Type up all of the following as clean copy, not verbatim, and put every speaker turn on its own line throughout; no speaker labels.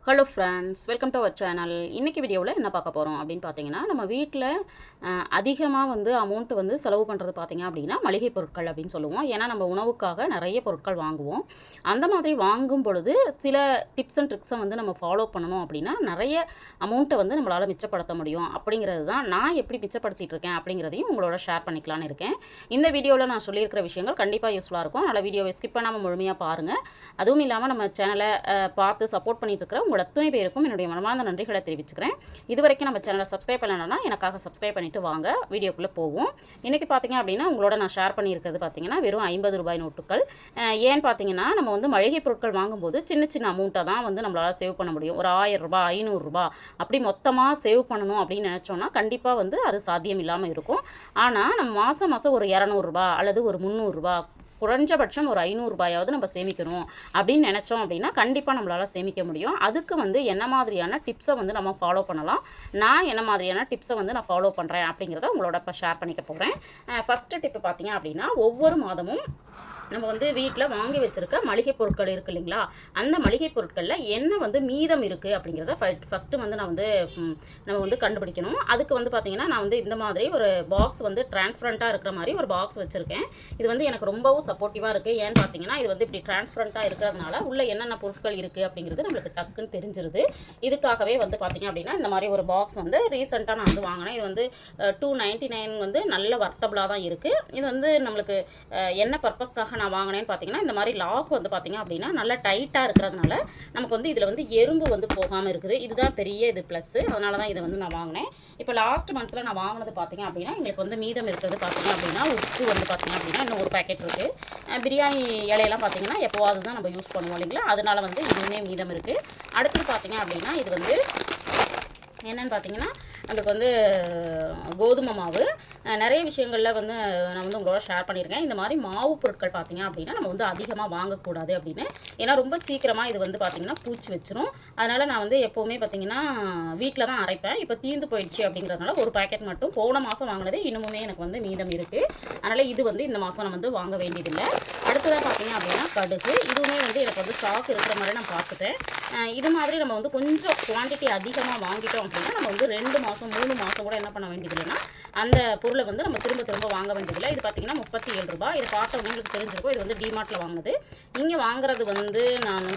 Hello friends, welcome to our channel. இன்றைக்கி வீடியோவில் என்ன பார்க்க போகிறோம் அப்படின்னு பார்த்தீங்கன்னா, நம்ம வீட்டில் அதிகமாக அமௌண்ட்டு செலவு பண்ணுறது பார்த்திங்க அப்படின்னா மளிகை பொருட்கள் அப்படின்னு சொல்லுவோம். ஏன்னா நம்ம உணவுக்காக நிறைய பொருட்கள் வாங்குவோம். அந்த மாதிரி வாங்கும் பொழுது சில டிப்ஸ் அண்ட் ட்ரிக்ஸை நம்ம ஃபாலோ பண்ணணும் அப்படின்னா நிறைய அமௌண்ட்டை நம்மளால் மிச்சப்படுத்த முடியும். அப்படிங்கிறது தான் நான் எப்படி மிச்சப்படுத்திட்டு இருக்கேன் அப்படிங்கிறதையும் உங்களோட ஷேர் பண்ணிக்கலான்னு இருக்கேன். இந்த வீடியோவில் நான் சொல்லியிருக்கிற விஷயங்கள் கண்டிப்பாக யூஸ்ஃபுல்லாக இருக்கும். அதனால் வீடியோவை ஸ்கிப் பண்ணாமல் முழுமையாக பாருங்கள். அதுவும் இல்லாமல் நம்ம சேனலை பார்த்து சப்போர்ட் பண்ணிட்டு இருக்கிற உங்கள் அத்தனை பேருக்கும் என்னுடைய மனமார்ந்த நன்றிகளை தெரிவிச்சுக்கிறேன். இது வரைக்கும் நம்ம சேனலை சப்ஸ்கிரைப் பண்ணலன்னா எனக்காக சப்ஸ்கிரைப் பண்ணிவிட்டு வாங்க. வீடியோக்குள்ளே போவோம். இன்றைக்கி பார்த்தீங்க அப்படின்னா உங்களோட நான் ஷேர் பண்ணியிருக்கிறது பார்த்தீங்கன்னா வெறும் 50 ரூபாய் நோட்டுகள். ஏன்னு பார்த்தீங்கன்னா நம்ம மளிகை பொருட்கள் வாங்கும்போது சின்ன சின்ன அமௌண்ட்டை தான் நம்மளால் சேவ் பண்ண முடியும். ஒரு 1000 ரூபாய் 500 ரூபாய் அப்படி மொத்தமாக சேவ் பண்ணணும் அப்படின்னு நினச்சோன்னா கண்டிப்பாக அது சாத்தியம் இல்லாமல் இருக்கும். ஆனால் நம்ம மாதம் ஒரு 200 ரூபாய் அல்லது ஒரு 300 ரூபாய் குறைஞ்சபட்சம் ஒரு 500 ரூபாயாவது நம்ம சேமிக்கணும் அப்படின்னு நினச்சோம் அப்படின்னா கண்டிப்பாக நம்மளால் சேமிக்க முடியும். அதுக்கு என்ன மாதிரியான டிப்ஸை நம்ம ஃபாலோ பண்ணலாம், நான் என்ன மாதிரியான டிப்ஸை நான் ஃபாலோ பண்ணுறேன் அப்படிங்கிறத உங்களோட இப்போ ஷேர் பண்ணிக்க போகிறேன். ஃபஸ்ட்டு டிப்பு பார்த்தீங்க அப்படின்னா ஒவ்வொரு மாதமும் நம்ம வீட்டில் வாங்கி வச்சுருக்க மளிகை பொருட்கள் இருக்குது இல்லைங்களா, அந்த மளிகை பொருட்களில் என்ன மீதம் இருக்குது அப்படிங்கிறத ஃபஸ்ட்டு நம்ம கண்டுபிடிக்கணும். அதுக்கு பார்த்தீங்கன்னா நான் இந்த மாதிரி ஒரு பாக்ஸ் டிரான்ஸ்பரண்ட்டாக இருக்கிற மாதிரி ஒரு பாக்ஸ் வச்சுருக்கேன். இது எனக்கு ரொம்பவும் சப்போர்ட்டிவாக இருக்குது. ஏன்னு பார்த்தீங்கன்னா இது இப்படி டிரான்ஸ்பரண்ட்டாக இருக்கிறதுனால உள்ளே என்னென்ன பொருட்கள் இருக்குது அப்படிங்கிறது நம்மளுக்கு டக்குன்னு தெரிஞ்சிருது. இதுக்காகவே பார்த்தீங்க அப்படின்னா இந்த மாதிரி ஒரு பாக்ஸ் ரீசெண்டாக நான் வாங்கினேன். இது 299 நல்ல வர்த்தபிளாக தான் இருக்குது. இது நம்மளுக்கு என்ன பர்பஸ்க்காக நான் வாங்கினேன்னு பார்த்தீங்கன்னா இந்த மாதிரி லாக் பார்த்தீங்க அப்படின்னா நல்லா டைட்டாக இருக்கிறதுனால நமக்கு இதில் எறும்பு போகாமல் இருக்குது. இதுதான் பெரிய இது ப்ளஸ்ஸு. அதனால தான் இதை நான் வாங்கினேன். இப்போ லாஸ்ட் மந்தில் நான் வாங்கினது பார்த்தீங்க அப்படின்னா எங்களுக்கு மீதம் இருக்கிறது பார்த்தீங்க அப்படின்னா உப்பு பார்த்தீங்க அப்படின்னா இன்னும் ஒரு பேக்கெட் இருக்குது. பிரியாணி இலையெல்லாம் பார்த்தீங்கன்னா எப்போவாது தான் நம்ம யூஸ் பண்ணுவோம் இல்லைங்களா, அதனால இதுவுமே மீதம் இருக்குது. அடுத்தது பார்த்தீங்க அப்படின்னா இது என்னென்னு பார்த்தீங்கன்னா நம்மளுக்கு கோதுமை மாவு நிறைய விஷயங்களில் நான் உங்களோட ஷேர் பண்ணியிருக்கேன். இந்த மாதிரி மாவு பொருட்கள் பார்த்தீங்க அப்படின்னா நம்ம அதிகமாக வாங்கக்கூடாது அப்படின்னு. ஏன்னா ரொம்ப சீக்கிரமாக இது பார்த்தீங்கன்னா பூச்சி வச்சிரும். அதனால் நான் எப்போவுமே பார்த்தீங்கன்னா வீட்டில் தான் அரைப்பேன். இப்போ தீர்ந்து போயிடுச்சு அப்படிங்கிறதுனால ஒரு பேக்கெட் மட்டும் போன மாதம் வாங்கினது இன்னுமே எனக்கு மீதம் இருக்குது. அதனால் இது இந்த மாதம் நான் வாங்க வேண்டியதில்லை. அடுத்ததாக பார்த்தீங்க அப்படின்னா கடுகு, இதுவுமே எனக்கு ஸ்டாக் இருக்கிற மாதிரி நான் பார்த்துட்டேன். இது மாதிரி நம்ம கொஞ்சம் குவான்டிட்டி அதிகமாக வாங்கிட்டோம் அப்படின்னா நம்ம 2 மாதம் 3 மாதம் கூட என்ன பண்ண வேண்டியதில்லைன்னா அந்த பொருளை நம்ம திரும்ப வாங்க வேண்டியதில்லை. இது பார்த்தீங்கன்னா 37 ரூபாய். இதை பார்த்தவங்க உங்களுக்கு தெரிஞ்சிருக்கும். இது டிமார்ட்டில் வாங்கினது. நீங்கள் வாங்குறது நான்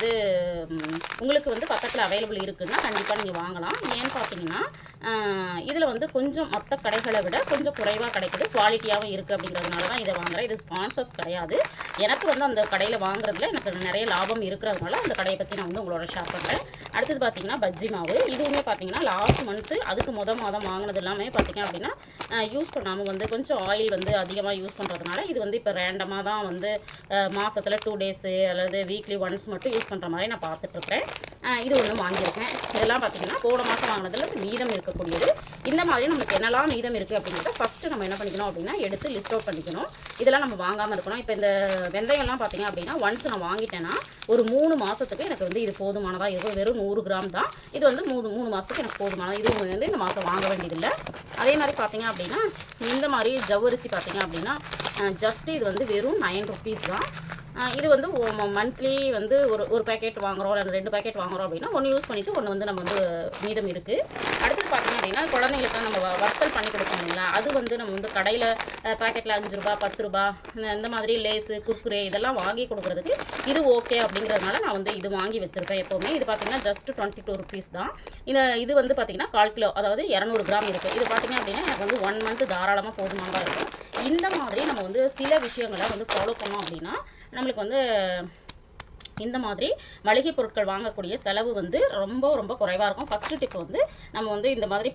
உங்களுக்கு பக்கத்தில் அவைலபிள் இருக்குதுன்னா கண்டிப்பாக நீங்கள் வாங்கலாம். ஏன்னு பார்த்தீங்கன்னா இதில் கொஞ்சம் மற்ற கடைகளை விட கொஞ்சம் குறைவாக கிடைக்குது, குவாலிட்டியாகவும் இருக்குது அப்படிங்கிறதுனால தான் இதை வாங்குகிறேன். இது ஸ்பான்சர்ஸ் கிடையாது. எனக்கு அந்த கடையில் வாங்குறதுல எனக்கு நிறைய லாபம் இருக்கிறதுனால அந்த கடையை பற்றி நான் உங்களோட ஷேர் பண்ணுறேன். அடுத்தது பார்த்தீங்கன்னா பஜ்ஜி மாவு. இதுவுமே பார்த்தீங்கன்னா லாஸ்ட் மந்த்து அதுக்கு மாதம் வாங்கினது எல்லாமே பார்த்தீங்க அப்படின்னா யூஸ் பண்ணாமல் கொஞ்சம் ஆயில் அதிகமாக யூஸ் பண்ணுறதுனால இது இப்போ ரேண்டமாக தான் மாதத்தில் 2 டேஸு அல்லது வீக்லி ஒன்ஸ் மட்டும் யூஸ் பண்ணுற மாதிரி நான் பார்த்துட்ருக்கேன். இது ஒன்று வாங்கியிருக்கேன். இதெல்லாம் பார்த்தீங்கன்னா போன மாதம் வாங்கினதில் மீதம் இருக்கக்கூடியது. இந்த மாதிரி நமக்கு என்னெல்லாம் மீதம் இருக்குது அப்படிங்கிறத ஃபஸ்ட்டு நம்ம என்ன பண்ணிக்கணும் அப்படின்னா எடுத்து லிஸ்ட் அவுட் பண்ணிக்கணும். இதெல்லாம் நம்ம வாங்காமல் இருக்கணும். இப்போ இந்த வெந்தயம்லாம் பார்த்தீங்க அப்படின்னா ஒன்ஸ் நான் வாங்கிட்டேன்னா ஒரு 3 மாதத்துக்கு எனக்கு இது போதுமானதாக இருக்கும். வெறும் 100 கிராம் தான். இது 3 மாதத்துக்கு எனக்கு போதுமானது. இது இந்த மாதம் வாங்க வேண்டியதில்லை. அதே மாதிரி பார்த்தீங்க அப்படின்னா இந்த மாதிரி ஜவ்வரிசி பார்த்தீங்க அப்படின்னா ஜஸ்ட்டு இது வெறும் 9 ருபீஸ் தான். இது மந்த்லி ஒரு பேக்கெட் வாங்குகிறோம் இல்லை 2 பேக்கெட் வாங்குகிறோம் அப்படின்னா ஒன்று யூஸ் பண்ணிவிட்டு ஒன்று நம்ம மீதம் இருக்குது. அடுத்தது பார்த்தீங்க அப்படின்னா குழந்தைங்களுக்கு நம்ம வறுத்தல் பண்ணி கொடுக்கணும் இல்லைங்களா, அது நம்ம கடையில் பேக்கெட்டில் 5 ரூபா 10 ரூபா இந்த மாதிரி லேஸு குர்குரே இதெல்லாம் வாங்கி கொடுக்குறதுக்கு இது ஓகே அப்படிங்கிறதுனால நான் இது வாங்கி வச்சுருப்பேன் எப்போவுமே. இது பார்த்தீங்கன்னா ஜஸ்ட் 22 ருபீஸ் தான். இது பார்த்தீங்கன்னா 1/4 கிலோ, அதாவது 200 கிராம் இருக்குது. இது பார்த்தீங்க அப்படின்னா எனக்கு 1 மந்த் தாராளமாக போதுமானதாக இருக்கும். இந்த மாதிரி நம்ம சில விஷயங்களை ஃபாலோ பண்ணோம் அப்படின்னா நம்மளுக்கு இந்த மாதிரி மளிகை பொருட்கள் வாங்கக்கூடிய செலவு ரொம்ப ரொம்ப குறைவாக இருக்கும். ஃபஸ்ட்டு டிப் நம்ம இந்த மாதிரி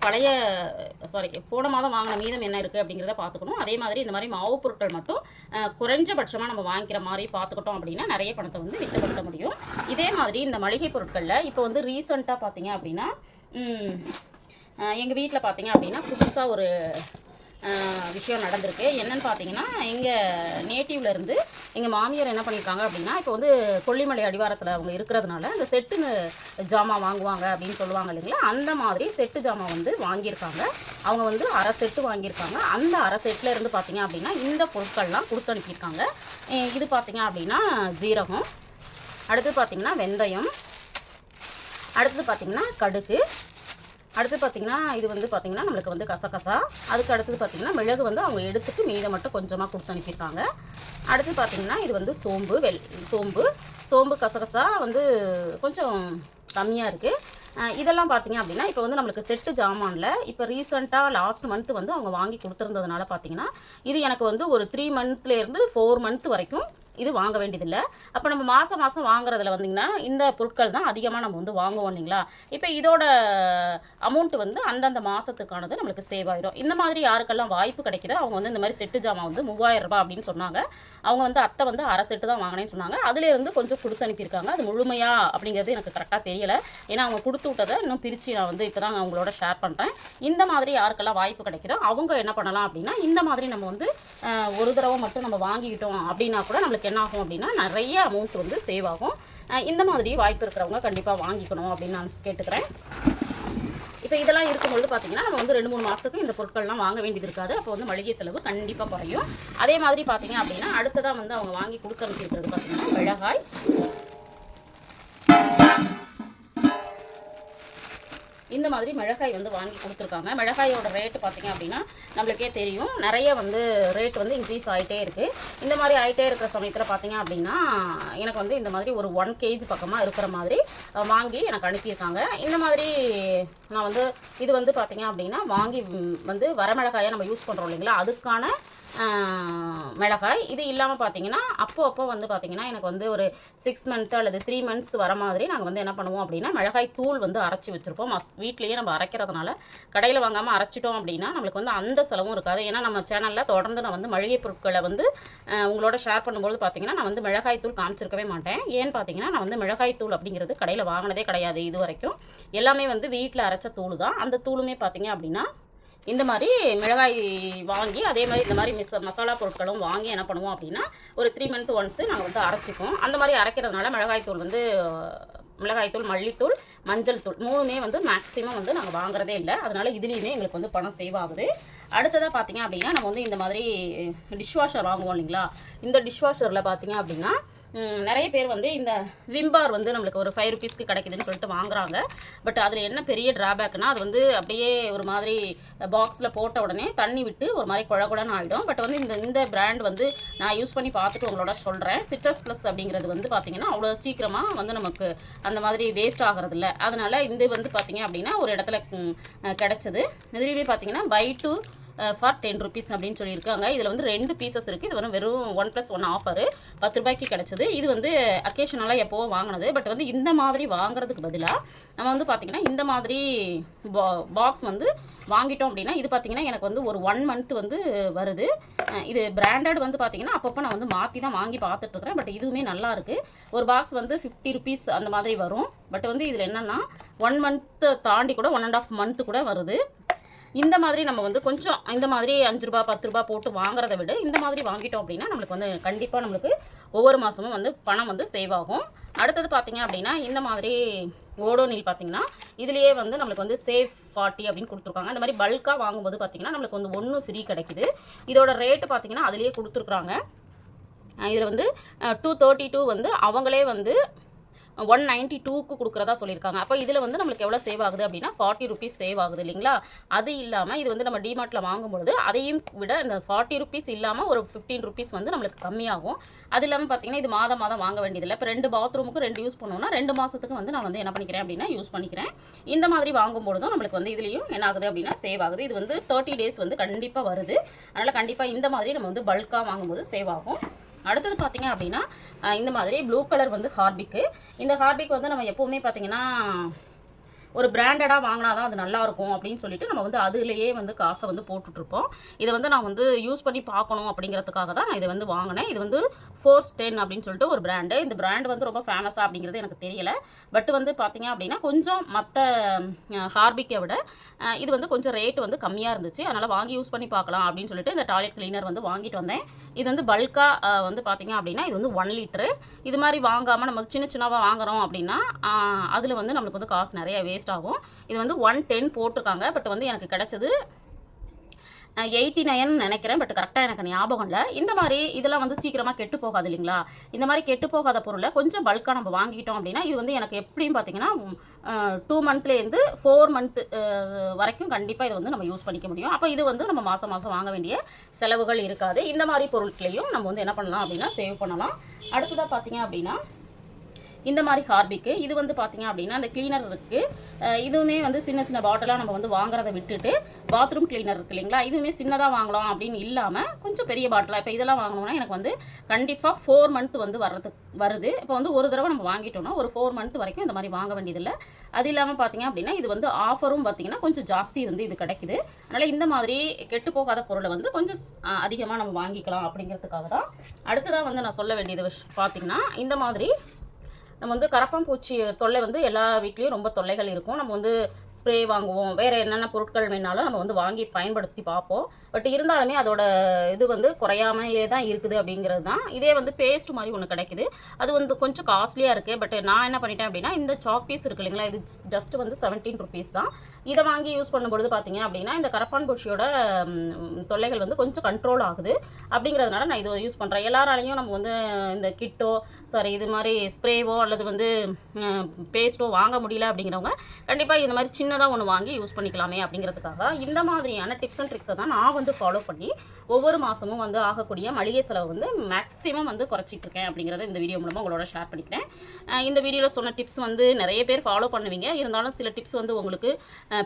போன மாதம் வாங்கின மீதம் என்ன இருக்குது அப்படிங்கிறத பார்த்துக்கணும். அதே மாதிரி இந்த மாதிரி மாவு பொருட்கள் மட்டும் குறைஞ்சபட்சமாக நம்ம வாங்கிக்கிற மாதிரி பார்த்துக்கிட்டோம் அப்படின்னா நிறைய பணத்தை மிச்சப்படுத்த முடியும். இதே மாதிரி இந்த மளிகை பொருட்களில் இப்போ ரீசெண்டாக பார்த்தீங்க அப்படின்னா எங்கள் வீட்டில் பார்த்தீங்க அப்படின்னா புதுசாக ஒரு விஷயம் நடந்திருக்கு. என்னென்னு பார்த்தீங்கன்னா எங்கள் நேட்டிவ்லேருந்து எங்கள் மாமியார் என்ன பண்ணியிருக்காங்க அப்படின்னா இப்போ கொல்லிமலை அடிவாரத்தில் அவங்க இருக்கிறதுனால அந்த செட்டு ஜாமான் வாங்குவாங்க அப்படின்னு சொல்லுவாங்க இல்லைங்களா, அந்த மாதிரி செட்டு ஜாமான் வாங்கியிருக்காங்க. அவங்க அரை செட்டு வாங்கியிருக்காங்க. அந்த அரை செட்டில் இருந்து பார்த்தீங்க அப்படின்னா இந்த பொருட்கள்லாம் கொடுத்து அனுப்பியிருக்காங்க. இது பார்த்தீங்க அப்படின்னா ஜீரகம், அடுத்து பார்த்தீங்கன்னா வெந்தயம், அடுத்தது பார்த்திங்கன்னா கடுகு, அடுத்து பார்த்திங்கன்னா இது வந்து பார்த்திங்கன்னா நம்மளுக்கு வந்து கசகசா, அதுக்கு அடுத்தது பார்த்திங்கன்னா மிளகு வந்து அவங்க எடுத்துகிட்டு மீதை மட்டும் கொஞ்சமாக கொடுத்து அனுப்பியிருக்காங்க. அடுத்து பார்த்திங்கன்னா இது வந்து சோம்பு கசகசா வந்து கொஞ்சம் கம்மியாக இருக்குது. இதெல்லாம் பார்த்திங்க அப்படின்னா இப்போ வந்து நம்மளுக்கு செட்டு ஜாமானில் இப்போ ரீசெண்டாக லாஸ்ட் மந்த்து வந்து அவங்க வாங்கி கொடுத்துருந்ததுனால பார்த்திங்கன்னா இது எனக்கு வந்து ஒரு 3 மந்த்லேருந்து 4 மந்த் வரைக்கும் இது வாங்க வேண்டியதில்லை. அப்போ நம்ம மாதம் வாங்குறதுல வந்திங்கன்னா இந்த பொருட்கள் தான் அதிகமாக நம்ம வந்து வாங்குவோம் இல்லைங்களா. இப்போ இதோட அமௌண்ட்டு வந்து அந்தந்த மாதத்துக்கானது நம்மளுக்கு சேவ் ஆயிரும். இந்த மாதிரி யாருக்கெல்லாம் வாய்ப்பு கிடைக்குதோ அவங்க வந்து இந்த மாதிரி செட்டு ஜாமான் வந்து 3000 ரூபாய் அப்படின்னு சொன்னாங்க. அவங்க வந்து அத்தை வந்து அரை செட்டு தான் வாங்கினேன்னு சொன்னாங்க. அதுலேருந்து கொஞ்சம் கொடுத்து அனுப்பியிருக்காங்க. அது முழுமையா அப்படிங்கிறது எனக்கு கரெக்டாக தெரியலை. ஏன்னா அவங்க கொடுத்து விட்டதை இன்னும் பிரித்து நான் வந்து இப்போ தான் அவங்களோட ஷேர் பண்ணுறேன். இந்த மாதிரி யாருக்கெல்லாம் வாய்ப்பு கிடைக்குதோ அவங்க என்ன பண்ணலாம் அப்படின்னா இந்த மாதிரி நம்ம வந்து ஒரு தடவை மட்டும் நம்ம வாங்கிக்கிட்டோம் அப்படின்னா கூட நம்மளுக்கு என்ன ஆகும் அப்படின்னா நிறைய அமௌண்ட் வந்து சேவ் ஆகும். இந்த மாதிரி வாய்ப்பு இருக்கிறவங்க கண்டிப்பாக வாங்கிக்கணும் அப்படின்னு நான் கேட்டுக்கிறேன். இப்போ இதெல்லாம் இருக்கும்பொழுது பார்த்தீங்கன்னா நம்ம வந்து 2-3 மாதத்துக்கு இந்த பொருட்கள்லாம் வாங்க வேண்டியது இருக்காது. அப்போ வந்து மளிகை செலவு கண்டிப்பாக குறையும். அதே மாதிரி பார்த்தீங்க அப்படின்னா அடுத்ததாக வந்து அவங்க வாங்கி கொடுக்க அனுப்பியிருக்கிறது பார்த்தீங்கன்னா மிளகாய், இந்த மாதிரி மிளகாய் வந்து வாங்கி கொடுத்துருக்காங்க. மிளகாயோட ரேட்டு பார்த்திங்க அப்படின்னா நம்மளுக்கே தெரியும், நிறைய வந்து ரேட் வந்து இன்க்ரீஸ் ஆகிட்டே இருக்குது. இந்த மாதிரி ஆகிட்டே இருக்கிற சமயத்தில் பார்த்திங்க அப்படின்னா எனக்கு வந்து இந்த மாதிரி ஒரு 1 kg பக்கமாக இருக்கிற மாதிரி வாங்கி எனக்கு அனுப்பியிருக்காங்க. இந்த மாதிரி நான் வந்து இது வந்து பார்த்திங்க அப்படின்னா வாங்கி வந்து வரமிளகாயை நம்ம யூஸ் பண்ணுறோம் இல்லைங்களா, அதுக்கான மிளகாய். இது இல்லாமல் பார்த்தீங்கன்னா அப்போ வந்து பார்த்திங்கன்னா எனக்கு வந்து ஒரு 6 மந்த் அல்லது 3 மந்த்ஸ் வர மாதிரி நாங்கள் வந்து என்ன பண்ணுவோம் அப்படின்னா மிளகாய் தூள் வந்து அரைச்சி வச்சுருப்போம். வீட்லேயே நம்ம அரைக்கிறதுனால கடையில் வாங்காமல் அரைச்சிட்டோம் அப்படின்னா நம்மளுக்கு வந்து அந்த செலவும் இருக்காது. ஏன்னா நம்ம சேனலில் தொடர்ந்து நான் வந்து மளிகை பொருட்களை வந்து உங்களோட ஷேர் பண்ணும்போது பார்த்திங்கன்னா நான் வந்து மிளகாய் தூள் காமிச்சிருக்கவே மாட்டேன். ஏன்னு பார்த்தீங்கன்னா நான் வந்து மிளகாய் தூள் அப்படிங்கிறது கடையில் வாங்கினதே கிடையாது இது வரைக்கும். எல்லாமே வந்து வீட்டில் அரைச்ச தூள் தான். அந்த தூளுமே பார்த்திங்க அப்படின்னா இந்த மாதிரி மிளகாய் வாங்கி அதே மாதிரி இந்த மாதிரி மசாலா பொருட்களும் வாங்கி என்ன பண்ணுவோம் அப்படின்னா ஒரு 3 மந்த் ஒன்ஸு நாங்கள் வந்து அரைச்சிப்போம். அந்த மாதிரி அரைக்கிறதுனால மிளகாய்த்தூள் வந்து மிளகாய்த்தூள், மல்லித்தூள், மஞ்சள் தூள் 3மே வந்து மேக்ஸிமம் வந்து நாங்கள் வாங்குறதே இல்லை. அதனால் இதுலேயுமே எங்களுக்கு வந்து பணம் சேவ் ஆகுது. அடுத்ததாக பார்த்திங்க அப்படின்னா நம்ம வந்து இந்த மாதிரி டிஷ்வாஷர் வாங்குவோம் இல்லைங்களா. இந்த டிஷ்வாஷரில் பார்த்திங்க அப்படின்னா நிறைய பேர் வந்து இந்த விம்பார் வந்து நம்மளுக்கு ஒரு 5 ரூபீஸ்க்கு கிடைக்குதுன்னு சொல்லிட்டு வாங்குறாங்க. பட் அதில் என்ன பெரிய ட்ராபேக்னா அது வந்து அப்படியே ஒரு மாதிரி பாக்ஸில் போட்ட உடனே தண்ணி விட்டு ஒரு மாதிரி குழகுடன்னு ஆகிடும். பட் வந்து இந்த பிராண்ட் வந்து நான் யூஸ் பண்ணி பார்த்துட்டு உங்களோட சொல்கிறேன். சிட்ரஸ் ப்ளஸ் அப்படிங்கிறது வந்து பார்த்திங்கன்னா அவ்வளோ சீக்கிரமாக வந்து நமக்கு அந்த மாதிரி வேஸ்ட் ஆகிறது இல்லை. அதனால் இது வந்து பார்த்திங்க அப்படின்னா ஒரு இடத்துல கிடச்சிது. இதுலேயுமே பார்த்திங்கன்னா பை 2 ஃபார் 10 rupees அப்படின்னு சொல்லியிருக்காங்க. இதில் வந்து 2 பீசஸ் இருக்குது. இது வந்து வெறும் 1+1 ஆஃபரு 10 ரூபாய்க்கு கிடச்சிது. இது வந்து அக்கேஷனலாக எப்போவோ வாங்கினது. பட் வந்து இந்த மாதிரி வாங்குறதுக்கு பதிலாக நம்ம வந்து பார்த்திங்கன்னா இந்த மாதிரி பாக்ஸ் வந்து வாங்கிட்டோம் அப்படின்னா இது பார்த்திங்கன்னா எனக்கு வந்து ஒரு 1 மந்த் வந்து வருது. இது பிராண்டட் வந்து பார்த்திங்கன்னா அப்பப்போ நான் வந்து மாற்றி தான் வாங்கி பார்த்துட்ருக்குறேன். பட் இதுவுமே நல்லாயிருக்கு. ஒரு பாக்ஸ் வந்து 50 rupees அந்த மாதிரி வரும். பட் வந்து இதில் என்னென்னா 1 மந்த்து தாண்டி கூட 1.5 மந்த்து கூட வருது. இந்த மாதிரி நம்ம வந்து கொஞ்சம் இந்த மாதிரி 5 ரூபா 10 ரூபா போட்டு வாங்குறதை விட இந்த மாதிரி வாங்கிட்டோம் அப்படின்னா நம்மளுக்கு வந்து கண்டிப்பாக நம்மளுக்கு ஒவ்வொரு மாதமும் வந்து பணம் வந்து சேவ் ஆகும். அடுத்தது பார்த்திங்க அப்படின்னா இந்த மாதிரி ஓடோனில் பார்த்திங்கன்னா இதுலேயே வந்து நம்மளுக்கு வந்து சேஃப் 40 அப்படின்னு கொடுத்துருக்காங்க. இந்த மாதிரி பல்காக வாங்கும்போது பார்த்திங்கன்னா நம்மளுக்கு வந்து 1 ஃப்ரீ கிடைக்குது. இதோட ரேட்டு பார்த்திங்கன்னா அதுலேயே கொடுத்துருக்குறாங்க. இதில் வந்து 232 வந்து அவங்களே வந்து 192க்கு கொடுக்குறதா சொல்லியிருக்காங்க. அப்போ இதில் வந்து நம்மளுக்கு எவ்வளோ சேவ் ஆகுது அப்படின்னா 40 rupees சேவ் ஆகுது இல்லைங்களா. அது இல்லாமல் இது வந்து நம்ம டிமார்ட்டில் வாங்கும்பொழுது அதையும் விட இந்த 40 rupees இல்லாமல் ஒரு 15 rupees வந்து நம்மளுக்கு கம்மியாகும். அது இல்லாமல் பார்த்திங்கன்னா இது மாதம் வாங்க வேண்டியதில்லை. இப்போ 2 பாத்ரூமுக்கு 2 யூஸ் பண்ணோம்னா 2 மாதத்துக்கு வந்து நான் வந்து என்ன பண்ணிக்கிறேன் அப்படின்னா யூஸ் பண்ணிக்கிறேன். இந்த மாதிரி வாங்கும்பொழுதும் நம்மளுக்கு வந்து இதுலேயும் என்ன ஆகுது அப்படின்னா சேவ் ஆகுது. இது வந்து 30 days வந்து கண்டிப்பாக வருது. அதனால் கண்டிப்பாக இந்த மாதிரி நம்ம வந்து பல்காக வாங்கும்போது சேவ் ஆகும். அடுத்தது பார்த்திங்க அப்படின்னா இந்த மாதிரி ப்ளூ கலர் வந்து ஹார்பிக்கு. இந்த ஹார்பிக் வந்து நம்ம எப்போவுமே பார்த்திங்கன்னா ஒரு பிராண்டடாக வாங்கினா தான் அது நல்லாயிருக்கும் அப்படின்னு சொல்லிட்டு நம்ம வந்து அதுலேயே வந்து காசை வந்து போட்டுட்ருப்போம். இதை வந்து நான் வந்து யூஸ் பண்ணி பார்க்கணும் அப்படிங்கிறதுக்காக தான் நான் இதை வந்து வாங்கினேன். இது வந்து ஃபோர்ஸ் 10 அப்படின்னு சொல்லிட்டு ஒரு பிராண்டு. இந்த பிராண்டு வந்து ரொம்ப ஃபேமஸாக அப்படிங்கிறது எனக்கு தெரியலை. பட் வந்து பார்த்திங்க அப்படின்னா கொஞ்சம் மற்ற ஹார்பிக்கை விட இது வந்து கொஞ்சம் ரேட் வந்து கம்மியாக இருந்துச்சு. அதனால் வாங்கி யூஸ் பண்ணி பார்க்கலாம் அப்படின்னு சொல்லிட்டு இந்த டாய்லெட் கிளீனர் வந்து வாங்கிட்டு வந்தேன். இது வந்து பல்காக வந்து பார்த்திங்க அப்படின்னா இது வந்து 1 லிட்டரு. இது மாதிரி வாங்காமல் நம்ம சின்னவாக வாங்குகிறோம் அப்படின்னா அதில் வந்து நம்மளுக்கு வந்து காசு நிறைய வேஸ்ட் ஆகும். இது வந்து 110 போட்டிருக்காங்க. பட் வந்து எனக்கு கிடச்சது 89 நினைக்கிறேன். பட் கரெக்டாக எனக்கு ஞாபகம் இல்லை. இந்த மாதிரி இதெல்லாம் வந்து சீக்கிரமாக கெட்டு போகாது இல்லைங்களா? இந்த மாதிரி கெட்டு போகாத பொருளை கொஞ்சம் பல்காக நம்ம வாங்கிட்டோம் அப்படின்னா இது வந்து எனக்கு எப்படியும் பார்த்தீங்கன்னா 2 மந்த்லேருந்து 4 மந்த் வரைக்கும் கண்டிப்பாக இதை வந்து நம்ம யூஸ் பண்ணிக்க முடியும். அப்போ இது வந்து நம்ம மாதம் மாதம் வாங்க வேண்டிய செலவுகள் இருக்காது. இந்த மாதிரி பொருட்களையும் நம்ம வந்து என்ன பண்ணலாம் அப்படின்னா சேவ் பண்ணலாம். அடுத்ததாக பார்த்தீங்க அப்படின்னா இந்த மாதிரி ஹார்பிக்கு இது வந்து பார்த்தீங்க அப்படின்னா அந்த கிளீனர் இருக்குது. இதுவுமே வந்து சின்ன சின்ன பாட்டிலாக நம்ம வந்து வாங்குறத விட்டுட்டு பாத்ரூம் கிளீனர் இருக்குது இல்லைங்களா, இதுவுமே சின்னதாக வாங்கலாம் அப்படின்னு இல்லாமல் கொஞ்சம் பெரிய பாட்டிலாக இப்போ இதெல்லாம் வாங்கினோம்னா எனக்கு வந்து கண்டிப்பாக 4 மந்த் வந்து வருது. இப்போ வந்து ஒரு தடவை நம்ம வாங்கிட்டோம்னா ஒரு 4 மந்த் வரைக்கும் இந்த மாதிரி வாங்க வேண்டியதில்லை. அது இல்லாமல் பார்த்தீங்க அப்படின்னா இது வந்து ஆஃபரும் பார்த்தீங்கன்னா கொஞ்சம் ஜாஸ்தி வந்து இது கிடைக்குது. அதனால் இந்த மாதிரி கெட்டு போகாத பொருளை வந்து கொஞ்சம் அதிகமாக நம்ம வாங்கிக்கலாம் அப்படிங்கிறதுக்காக தான். அடுத்ததாக வந்து நான் சொல்ல வேண்டியது பார்த்தீங்கன்னா இந்த மாதிரி நம்ம வந்து கரப்பான்பூச்சி தொல்லை வந்து எல்லா வீட்லேயும் ரொம்ப தொல்லைகள் இருக்கும். நம்ம வந்து ஸ்ப்ரே வாங்குவோம், வேறு என்னென்ன பொருட்கள் வேணாலும் நம்ம வந்து வாங்கி பயன்படுத்தி பார்ப்போம். பட் இருந்தாலுமே அதோட இது வந்து குறையாமையே தான் இருக்குது அப்படிங்கிறது தான். இதே வந்து பேஸ்ட் மாதிரி ஒன்று கிடைக்குது. அது வந்து கொஞ்சம் காஸ்ட்லியாக இருக்குது. பட் நான் என்ன பண்ணிட்டேன் அப்படின்னா இந்த சாக் பீஸ் இருக்குது இல்லைங்களா, இது ஜஸ்ட் வந்து 17 ருபீஸ் தான். இதை வாங்கி யூஸ் பண்ணும்பொழுது பார்த்தீங்க அப்படின்னா இந்த கரப்பான்பூச்சியோட தொல்லைகள் வந்து கொஞ்சம் கண்ட்ரோல் ஆகுது. அப்படிங்கிறதுனால நான் இதை யூஸ் பண்ணுறேன். எல்லாராலையும் நம்ம வந்து இந்த கிட்டோ இது மாதிரி ஸ்ப்ரேவோ அல்லது வந்து பேஸ்ட்டோ வாங்க முடியல அப்படிங்கிறவங்க கண்டிப்பாக இந்த மாதிரி சின்னதாக ஒன்று வாங்கி யூஸ் பண்ணிக்கலாமே அப்படிங்கிறதுக்காக இந்த மாதிரியான டிப்ஸ் அண்ட் ட்ரிக்ஸை தான் நான் வந்து ஃபாலோ பண்ணி ஒவ்வொரு மாதமும் வந்து ஆகக்கூடிய மளிகை செலவு வந்து மேக்ஸிமம் வந்து குறைச்சிட்ருக்கேன் அப்படிங்கிறத இந்த வீடியோ மூலமாக உங்களோட ஷேர் பண்ணிக்கிறேன். இந்த வீடியோவில் சொன்ன டிப்ஸ் வந்து நிறைய பேர் ஃபாலோ பண்ணுவீங்க. இருந்தாலும் சில டிப்ஸ் வந்து உங்களுக்கு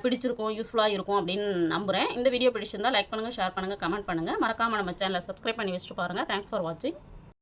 பிடிச்சிருக்கும், யூஸ்ஃபுல்லாக இருக்கும் அப்படின்னு நம்புகிறேன். இந்த வீடியோ பிடிச்சிருந்தால் லைக் பண்ணுங்கள், ஷேர் பண்ணுங்கள், கமெண்ட் பண்ணுங்கள். மறக்காமல் நம்ம சேனலை சப்ஸ்கிரைப் பண்ணி வச்சுட்டு பாருங்கள். தேங்க்ஸ் ஃபார் வாட்சிங்.